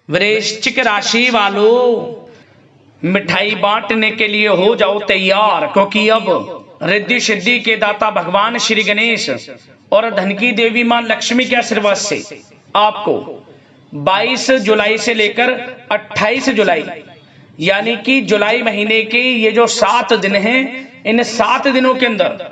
वृश्चिक राशि वालों, मिठाई बांटने के लिए हो जाओ तैयार, क्योंकि अब रिद्धि सिद्धि के दाता भगवान श्री गणेश और धन की देवी मां लक्ष्मी के आशीर्वाद से आपको 22 जुलाई से लेकर 28 जुलाई यानी कि जुलाई महीने के ये जो 7 दिन हैं, इन 7 दिनों के अंदर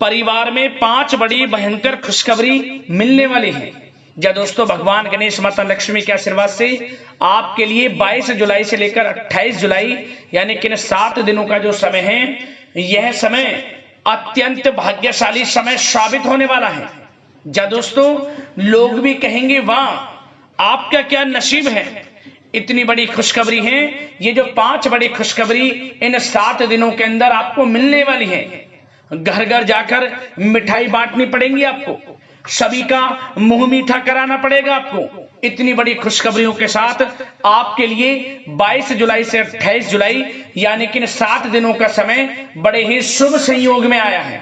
परिवार में 5 बड़ी भयंकर खुशखबरी मिलने वाली है। जय दोस्तों, भगवान गणेश माता लक्ष्मी के आशीर्वाद से आपके लिए 22 जुलाई से लेकर 28 जुलाई यानी कि 7 दिनों का जो समय है, यह समय अत्यंत भाग्यशाली समय साबित होने वाला है। जय दोस्तों, लोग भी कहेंगे वाह, आपका क्या नसीब है, इतनी बड़ी खुशखबरी है। ये जो 5 बड़ी खुशखबरी इन 7 दिनों के अंदर आपको मिलने वाली है। घर घर जाकर मिठाई बांटनी पड़ेंगी आपको, सभी का मुंह मीठा कराना पड़ेगा आपको। इतनी बड़ी खुशखबरियों के साथ आपके लिए 22 जुलाई से 28 जुलाई यानी कि 7 दिनों का समय बड़े ही शुभ संयोग में आया है,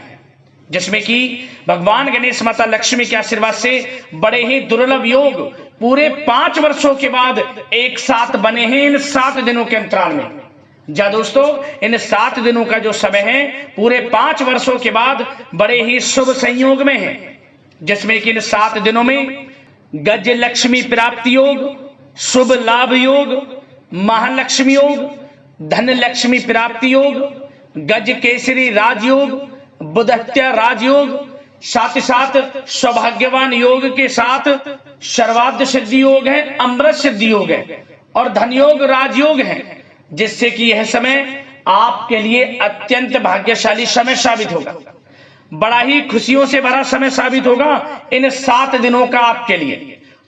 जिसमें कि भगवान गणेश माता लक्ष्मी के आशीर्वाद से बड़े ही दुर्लभ योग पूरे 5 वर्षों के बाद एक साथ बने हैं इन 7 दिनों के अंतराल में। जा दोस्तों, इन 7 दिनों का जो समय है पूरे 5 वर्षों के बाद बड़े ही शुभ संयोग में है, जिसमें कि इन 7 दिनों में गज लक्ष्मी प्राप्ति योग, शुभ लाभ योग, महालक्ष्मी योग, धन लक्ष्मी प्राप्ति योग, गज केसरी राजयोग, बुधत्या राजयोग, साथ ही साथ सौभाग्यवान योग के साथ सर्वार्थ सिद्धि योग है, अमृत सिद्धि योग है और धन योग राजयोग है, जिससे कि यह समय आपके लिए अत्यंत भाग्यशाली समय साबित होगा। बड़ा ही खुशियों से भरा समय साबित होगा इन 7 दिनों का आपके लिए।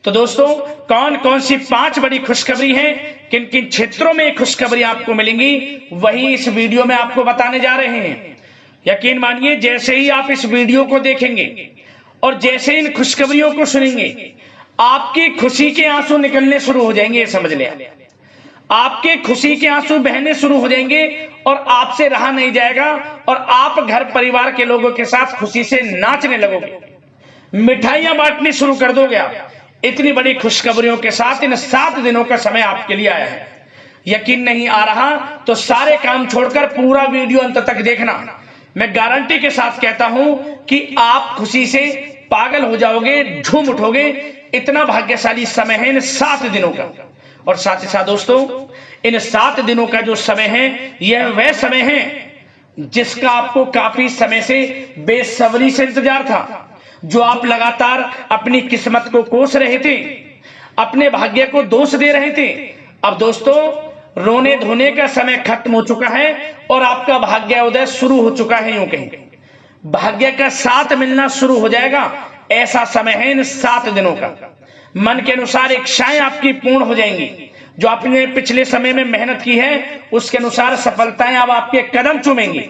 तो दोस्तों, कौन कौन सी 5 बड़ी खुशखबरी हैं, किन किन क्षेत्रों में खुशखबरी आपको मिलेंगी, वही इस वीडियो में आपको बताने जा रहे हैं। यकीन मानिए, जैसे ही आप इस वीडियो को देखेंगे और जैसे इन खुशखबरियों को सुनेंगे, आपकी खुशी के आंसू निकलने शुरू हो जाएंगे। समझ लें, आपके खुशी के आंसू बहने शुरू हो जाएंगे और आपसे रहा नहीं जाएगा और आप घर परिवार के लोगों के साथ खुशी से नाचने लगोगे, मिठाइयां बांटनी शुरू कर दोगे आप। इतनी बड़ी खुशखबरियों के साथ इन 7 दिनों का समय आपके लिए आया है। यकीन नहीं आ रहा तो सारे काम छोड़कर पूरा वीडियो अंत तक देखना। मैं गारंटी के साथ कहता हूं कि आप खुशी से पागल हो जाओगे, झूम उठोगे। इतना भाग्यशाली समय है इन 7 दिनों का। और साथ ही साथ दोस्तों, इन 7 दिनों का जो समय है, यह वह समय है जिसका आपको काफी समय से बेसब्री से इंतजार था, जो आप लगातार अपनी किस्मत को कोस रहे थे, अपने भाग्य को दोष दे रहे थे। अब दोस्तों, रोने धोने का समय खत्म हो चुका है और आपका भाग्य उदय शुरू हो चुका है। यूं कहें, भाग्य का साथ मिलना शुरू हो जाएगा। ऐसा समय है इन 7 दिनों का। मन के अनुसार इच्छाएं आपकी पूर्ण हो जाएंगी। जो आपने पिछले समय में मेहनत की है, उसके अनुसार सफलताएं अब आपके कदम चूमेंगी।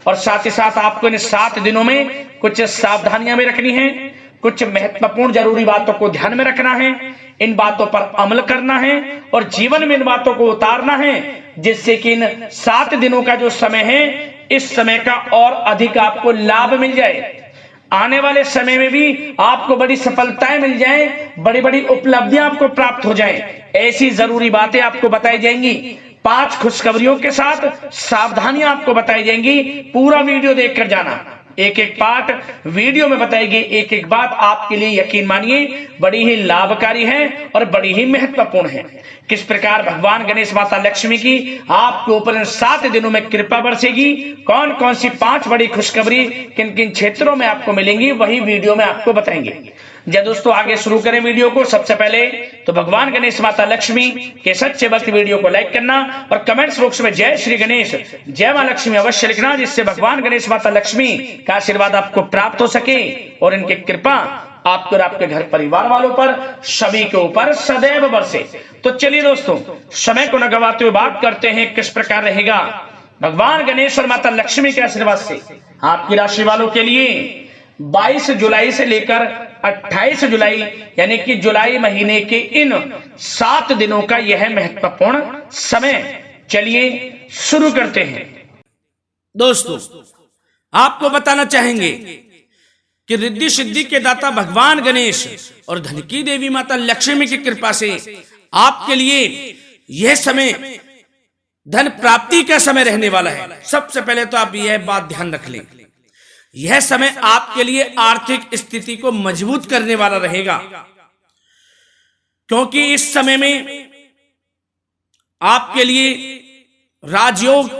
और साथ ही साथ आपको इन 7 दिनों में कुछ सावधानियां भी रखनी है, कुछ महत्वपूर्ण जरूरी बातों को ध्यान में रखना है, इन बातों पर अमल करना है और जीवन में इन बातों को उतारना है, जिससे कि इन 7 दिनों का जो समय है, इस समय का और अधिक आपको लाभ मिल जाए। आने वाले समय में भी आपको बड़ी सफलताएं मिल जाएं, बड़ी बड़ी उपलब्धियां आपको प्राप्त हो जाएं। ऐसी जरूरी बातें आपको बताई जाएंगी। 5 खुशखबरियों के साथ सावधानियां आपको बताई जाएंगी। पूरा वीडियो देखकर जाना, एक एक पार्ट वीडियो में बताएगी एक एक बात आपके लिए, यकीन मानिए, बड़ी ही लाभकारी है और बड़ी ही महत्वपूर्ण है। किस प्रकार भगवान गणेश माता लक्ष्मी की आपके ऊपर इन 7 दिनों में कृपा बरसेगी, कौन कौन सी 5 बड़ी खुशखबरी किन किन क्षेत्रों में आपको मिलेंगी, वही वीडियो में आपको बताएंगे। जय दोस्तों, आगे शुरू करें वीडियो को। सबसे पहले तो भगवान गणेश माता लक्ष्मी के सच्चे भक्त वीडियो को लाइक करना और कमेंट्स बॉक्स में जय श्री गणेश, जय मां लक्ष्मी अवश्य लिखना, जिससे भगवान गणेश माता लक्ष्मी का आशीर्वाद आपको प्राप्त हो सके और इनकी कृपा आपको और आपके घर परिवार वालों पर, सभी के ऊपर सदैव बरसे। तो चलिए दोस्तों, समय को न गवाते हुए बात करते हैं किस प्रकार रहेगा भगवान गणेश और माता लक्ष्मी के आशीर्वाद से आपकी राशि वालों के लिए 22 जुलाई से लेकर 28 जुलाई यानी कि जुलाई महीने के इन 7 दिनों का यह महत्वपूर्ण समय। चलिए शुरू करते हैं। दोस्तों, आपको बताना चाहेंगे कि रिद्धि सिद्धि के दाता भगवान गणेश और धन की देवी माता लक्ष्मी की कृपा से आपके लिए यह समय धन प्राप्ति का समय रहने वाला है। सबसे पहले तो आप यह बात ध्यान रख लें, यह समय आपके लिए आर्थिक स्थिति को मजबूत करने वाला रहेगा, क्योंकि इस समय में आपके लिए राजयोग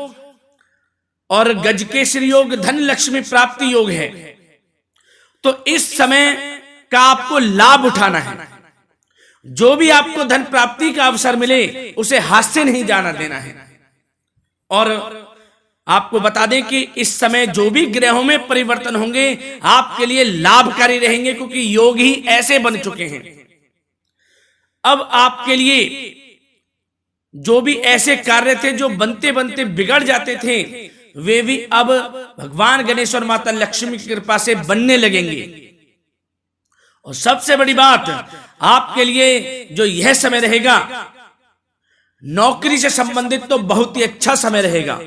और गजकेसरी योग, धन लक्ष्मी प्राप्ति योग है। तो इस समय का आपको लाभ उठाना है। जो भी आपको धन प्राप्ति का अवसर मिले उसे हाथ से नहीं जाना देना है। और आपको बता दें कि इस समय जो भी ग्रहों में परिवर्तन होंगे आपके लिए लाभकारी रहेंगे, क्योंकि योग ही ऐसे बन चुके हैं। अब आपके लिए जो भी ऐसे कार्य थे जो बनते बनते बिगड़ जाते थे, वे भी अब भगवान गणेश और माता लक्ष्मी की कृपा से बनने लगेंगे। और सबसे बड़ी बात, आपके लिए जो यह समय रहेगा, नौकरी से संबंधित तो बहुत ही अच्छा समय रहेगा।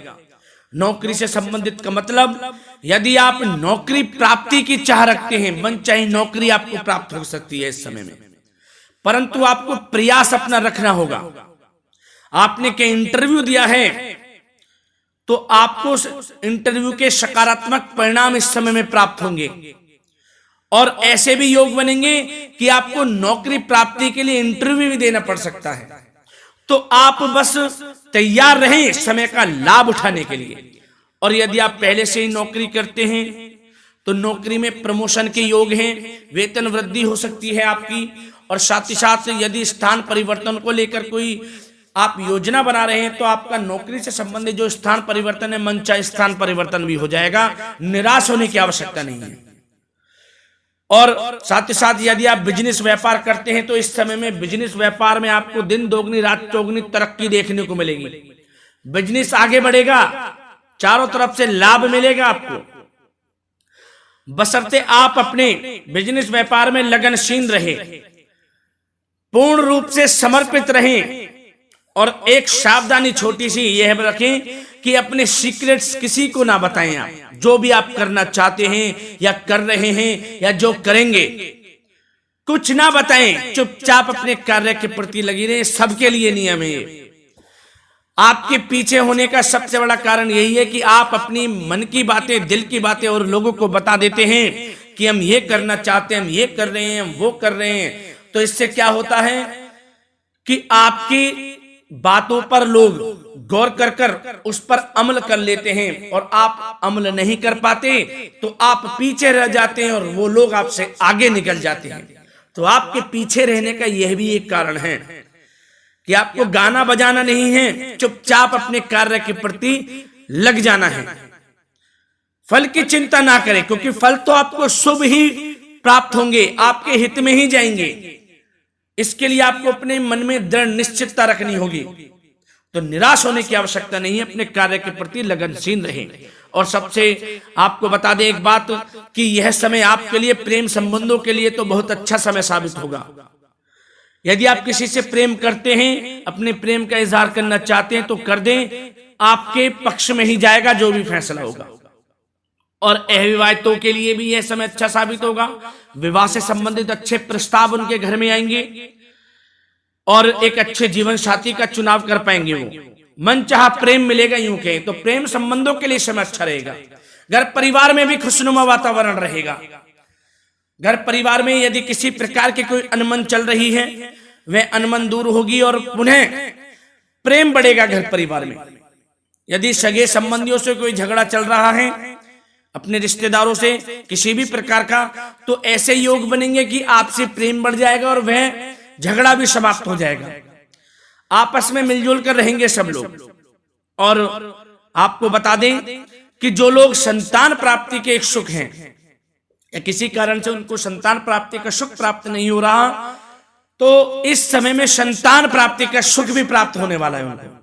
नौकरी से संबंधित का मतलब, यदि आप नौकरी प्राप्ति की चाह रखते हैं, मन चाहे नौकरी आपको प्राप्त हो सकती है इस समय में, परंतु आपको प्रयास अपना रखना होगा। आपने कहीं इंटरव्यू दिया है तो आपको उस इंटरव्यू के सकारात्मक परिणाम इस समय में प्राप्त होंगे। और ऐसे भी योग बनेंगे कि आपको नौकरी प्राप्ति के लिए इंटरव्यू भी देना पड़ सकता है। तो आप बस तैयार रहें समय का लाभ उठाने के लिए। और यदि आप पहले से ही नौकरी करते हैं तो नौकरी में प्रमोशन के योग हैं, वेतन वृद्धि हो सकती है आपकी। और साथ ही साथ यदि स्थान परिवर्तन को लेकर कोई आप योजना बना रहे हैं तो आपका नौकरी से संबंधित जो स्थान परिवर्तन है, मन चाहे स्थान परिवर्तन भी हो जाएगा। निराश होने की आवश्यकता नहीं है। और साथ ही साथ यदि आप बिजनेस व्यापार करते हैं तो इस समय में बिजनेस व्यापार में आपको दिन दोगुनी रात चौगुनी तरक्की देखने को मिलेगी। बिजनेस आगे बढ़ेगा, चारों तरफ से लाभ मिलेगा आपको, बशर्ते आप अपने बिजनेस व्यापार में लगनशील रहे, पूर्ण रूप से समर्पित रहें। और एक सावधानी छोटी सी यह रखें कि अपने सीक्रेट्स किसी को ना बताएं। आप जो भी आप करना चाहते हैं या कर रहे हैं या जो करेंगे, कुछ ना बताएं, चुपचाप अपने कार्य के प्रति लगी रहे। सबके लिए नियम है ये। आपके पीछे होने का सबसे बड़ा कारण यही है कि आप अपनी मन की बातें, दिल की बातें और लोगों को बता देते हैं कि हम ये करना चाहते हैं, हम ये कर रहे हैं, हम वो कर रहे हैं। तो इससे क्या होता है कि आपकी बातों पर लोग गौर कर कर उस पर अमल कर लेते हैं, और आप अमल नहीं कर पाते तो आप पीछे रह जाते हैं और वो लोग आपसे आगे निकल जाते हैं। तो आपके पीछे रहने का यह भी एक कारण है कि आपको गाना बजाना नहीं है, चुपचाप अपने कार्य के प्रति लग जाना है। फल की चिंता ना करें, क्योंकि फल तो आपको शुभ ही प्राप्त होंगे, आपके हित में ही जाएंगे। इसके लिए आपको अपने मन में दृढ़ निश्चितता रखनी होगी। तो निराश होने की आवश्यकता नहीं है, अपने कार्य के प्रति लगनशील रहें। और सबसे आपको बता दें एक बात कि यह समय आपके लिए प्रेम संबंधों के लिए तो बहुत अच्छा समय साबित होगा। यदि आप किसी से प्रेम करते हैं, अपने प्रेम का इजहार करना चाहते हैं तो कर दें, आपके पक्ष में ही जाएगा जो भी फैसला होगा। और अविवाहितों के लिए भी यह समय अच्छा साबित होगा। विवाह से संबंधित अच्छे प्रस्ताव उनके घर में आएंगे और एक अच्छे जीवन साथी का चुनाव कर पाएंगे। वो मन चाहा प्रेम मिलेगा, यूं कहें तो प्रेम संबंधों के लिए समय अच्छा रहेगा। घर परिवार में भी खुशनुमा वातावरण रहेगा। घर परिवार में यदि किसी प्रकार की कोई अनमन चल रही है, वह अनमन दूर होगी और पुनः प्रेम बढ़ेगा घर परिवार में। यदि सगे संबंधियों से कोई झगड़ा चल रहा है, अपने रिश्तेदारों से किसी भी प्रकार का, तो ऐसे योग बनेंगे कि आपसे प्रेम बढ़ जाएगा और वह झगड़ा भी समाप्त हो जाएगा। आपस में मिलजुल कर रहेंगे सब लोग। और आपको बता दें कि जो लोग संतान प्राप्ति के इच्छुक हैं या किसी कारण से उनको संतान प्राप्ति का सुख प्राप्त नहीं हो रहा, तो इस समय में संतान प्राप्ति का सुख भी प्राप्त होने वाला है। उनको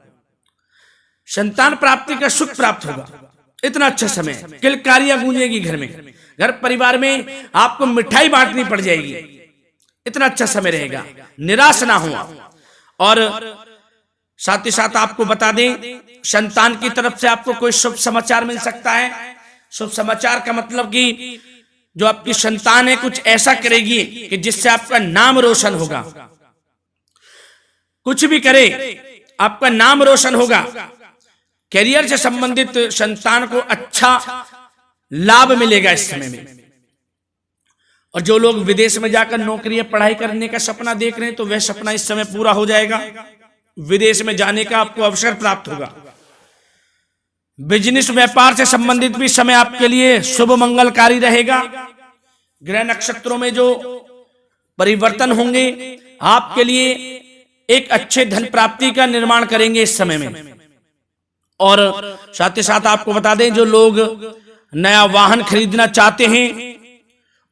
संतान प्राप्ति का सुख प्राप्त होगा। इतना अच्छा समय, किलकारियां गूंजेगी घर में, घर परिवार में आपको मिठाई बांटनी पड़ जाएगी। इतना अच्छा समय रहेगा, निराश ना हो। और साथ ही साथ आपको बता दें, संतान की तरफ से आपको कोई शुभ समाचार मिल सकता है। शुभ समाचार का मतलब कि जो आपकी संतान है कुछ ऐसा करेगी कि जिससे आपका नाम रोशन होगा। कुछ भी करे आपका नाम रोशन होगा। करियर से संबंधित संतान को अच्छा लाभ मिलेगा इस समय में। और जो लोग विदेश में जाकर नौकरी या पढ़ाई करने का सपना देख रहे हैं तो वह सपना इस समय पूरा हो जाएगा। विदेश में जाने का आपको अवसर प्राप्त होगा। बिजनेस व्यापार से संबंधित भी समय आपके लिए शुभ मंगलकारी रहेगा। ग्रह नक्षत्रों में जो परिवर्तन होंगे आपके लिए एक अच्छे धन प्राप्ति का निर्माण करेंगे इस समय में। और साथ ही साथ आपको बता दें, जो लोग नया वाहन खरीदना चाहते हैं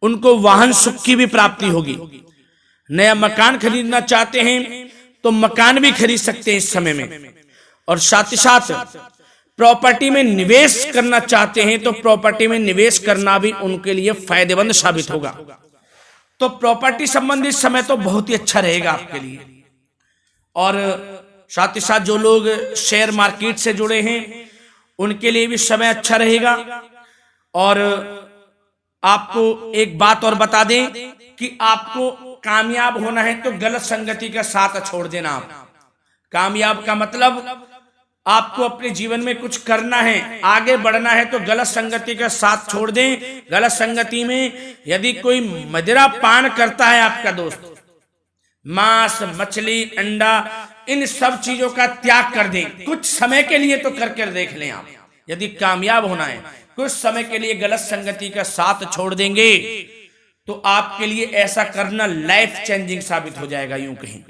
उनको वाहन सुख की भी प्राप्ति होगी। नया मकान खरीदना चाहते हैं तो मकान भी खरीद सकते हैं इस समय में। और साथ ही साथ प्रॉपर्टी में निवेश करना चाहते हैं तो प्रॉपर्टी में निवेश करना भी उनके लिए फायदेमंद साबित होगा। तो प्रॉपर्टी संबंधित समय तो बहुत ही अच्छा रहेगा आपके लिए। और साथ ही साथ जो लोग शेयर मार्केट से जुड़े हैं उनके लिए भी समय अच्छा रहेगा। और आपको एक बात और बता दें कि आपको कामयाब होना है तो गलत संगति का साथ छोड़ देना। आप कामयाब का मतलब आपको अपने जीवन में कुछ करना है, आगे बढ़ना है तो गलत संगति का साथ छोड़ दें। गलत संगति में यदि कोई मदिरा पान करता है आपका दोस्त, मांस मछली अंडा इन सब चीजों का त्याग कर दें। कुछ समय के लिए तो करके देख लें आप। यदि कामयाब होना है कुछ समय के लिए गलत संगति का साथ छोड़ देंगे तो आपके लिए ऐसा करना लाइफ चेंजिंग साबित हो जाएगा। यूं कहीं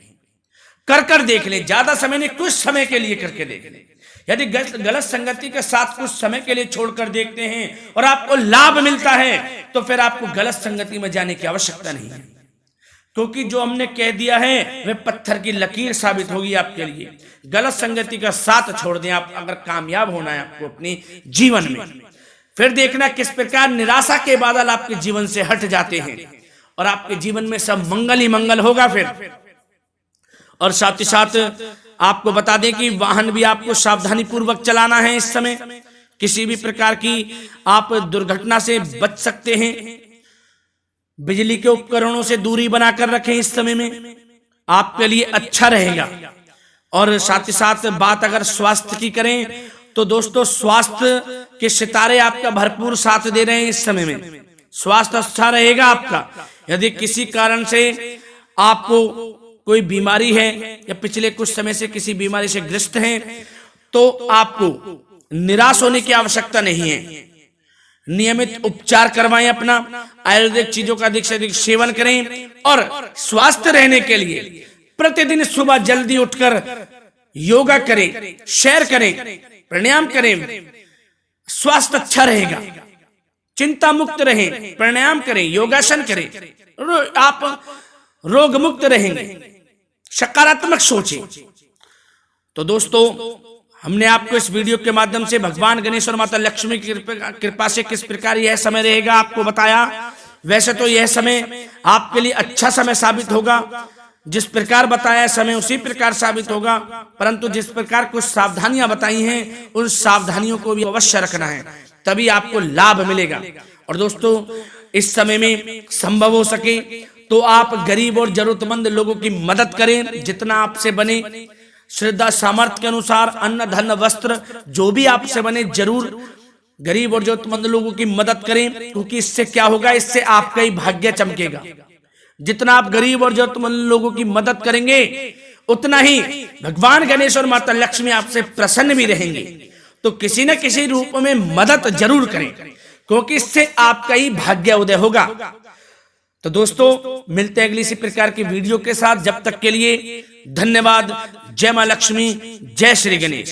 कर देख ले, ज्यादा समय नहीं, कुछ समय के लिए करके देख ले। यदि गलत संगति के साथ कुछ समय के लिए छोड़कर देखते हैं और आपको लाभ मिलता है तो फिर आपको गलत संगति में जाने की आवश्यकता नहीं है, क्योंकि जो हमने कह दिया है वह पत्थर की लकीर साबित होगी आपके लिए। गलत संगति का साथ छोड़ दें आप अगर कामयाब होना है आपको अपने जीवन में। फिर देखना किस प्रकार निराशा के बादल आपके जीवन से हट जाते हैं और आपके जीवन में सब मंगल ही मंगल होगा फिर। और साथ ही साथ आपको बता दें कि वाहन भी आपको सावधानी पूर्वक चलाना है इस समय। किसी भी प्रकार की आप दुर्घटना से बच सकते हैं। बिजली के उपकरणों से दूरी बनाकर रखें इस समय में, आपके लिए अच्छा रहेगा। और साथ ही साथ बात अगर स्वास्थ्य की करें तो दोस्तों स्वास्थ्य के सितारे आपका भरपूर साथ दे रहे हैं इस समय में। स्वास्थ्य अच्छा रहेगा आपका। यदि किसी कारण से आपको कोई बीमारी है या पिछले कुछ समय से किसी बीमारी से ग्रस्त हैं तो आपको निराश होने की आवश्यकता नहीं है। नियमित उपचार करवाएं, अपना आयुर्वेदिक चीजों का अधिक से अधिक सेवन करें। और स्वस्थ रहने के लिए प्रतिदिन सुबह जल्दी उठकर योगा करें, सैर करें, प्राणायाम करें। स्वास्थ्य अच्छा रहेगा। चिंता मुक्त रहें, प्राणायाम करें, योगासन करें, आप रोग मुक्त रहेंगे। सकारात्मक सोचें। तो दोस्तों हमने आपको इस वीडियो के माध्यम से भगवान गणेश और माता लक्ष्मी की कृपा से किस प्रकार यह समय रहेगा आपको बताया। वैसे तो यह समय आपके लिए अच्छा समय साबित होगा। जिस प्रकार बताया समय उसी प्रकार साबित होगा, परंतु जिस प्रकार कुछ सावधानियां बताई हैं उन सावधानियों को भी अवश्य रखना है, तभी आपको लाभ मिलेगा। और दोस्तों इस समय में संभव हो सके तो आप गरीब और जरूरतमंद लोगों की मदद करें जितना आपसे बने। श्रद्धा सामर्थ्य के अनुसार अन्न धन वस्त्र जो भी आपसे बने जरूर गरीब और जरूरतमंद लोगों की मदद करें, क्योंकि इससे क्या होगा, इससे आपका ही भाग्य चमकेगा। जितना आप गरीब और जरूरतमंद लोगों की मदद करेंगे उतना ही भगवान गणेश और माता लक्ष्मी आपसे प्रसन्न भी रहेंगे। तो किसी न किसी रूप में मदद जरूर करें, क्योंकि इससे आपका ही भाग्य उदय होगा। तो दोस्तों मिलते हैं अगली इसी प्रकार की वीडियो के साथ। जब तक के लिए धन्यवाद। जय मां लक्ष्मी, जय श्री गणेश।